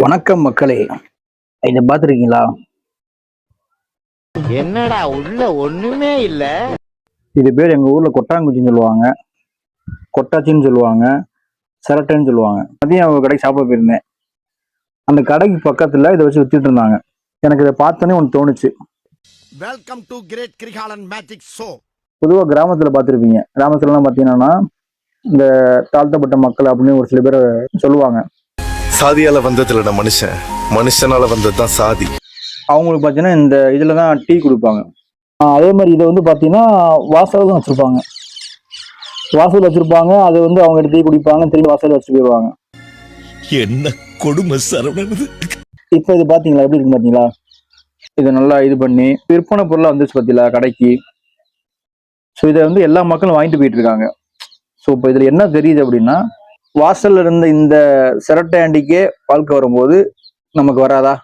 வணக்கம் மக்களே, இதை பார்த்துருக்கீங்களா? என்னடா உள்ள ஒண்ணுமே இல்ல. இது பேர் எங்க ஊர்ல கொட்டாங்குச்சின்னு சொல்லுவாங்க, கொட்டாச்சின்னு சொல்லுவாங்க, சிரட்டைன்னு சொல்லுவாங்க. அதையும் அவங்க கடைக்கு சாப்பிட போயிருந்தேன். அந்த கடைக்கு பக்கத்துல இதை வச்சு வித்துட்டு இருந்தாங்க. எனக்கு இதை பார்த்தோன்னே ஒன்று தோணுச்சு. Welcome to great Kirikalan magic show. பொதுவாக கிராமத்துல பார்த்துருப்பீங்க. கிராமத்துலலாம் பார்த்தீங்கன்னா இந்த தாழ்த்தப்பட்ட மக்கள் அப்படின்னு ஒரு சில பேரை சொல்லுவாங்க. சாதியால வந்ததுல மனுஷன், மனுஷனால வந்ததுதான் சாதி. அவங்களுக்கு பார்த்தீங்கன்னா இந்த இதில் தான் டீ கொடுப்பாங்க. அதே மாதிரி இதை வந்து பார்த்தீங்கன்னா வாசல் தான் வச்சுருப்பாங்க. வாசல் வச்சுருப்பாங்க, அதை வந்து அவங்க டீ குடிப்பாங்க, திரும்பி வாசல் வச்சு போயிடுவாங்க. என்ன கொடுமை சரவணன். இப்போ இது பார்த்தீங்களா, எப்படி இருக்கு பார்த்தீங்களா? இதை நல்லா இது பண்ணி விற்பனை பொருளாக வந்துச்சு பார்த்தீங்களா கடைக்கு. ஸோ இதை வந்து எல்லா மக்களும் வாங்கிட்டு போயிட்டு இருக்காங்க. ஸோ இப்போ இதில் என்ன தெரியுது அப்படின்னா, வாசல்ல இருந்த இந்த சிரட்டை ஆண்டிக்கே வாழ்க்கை வரும்போது நமக்கு வராதா?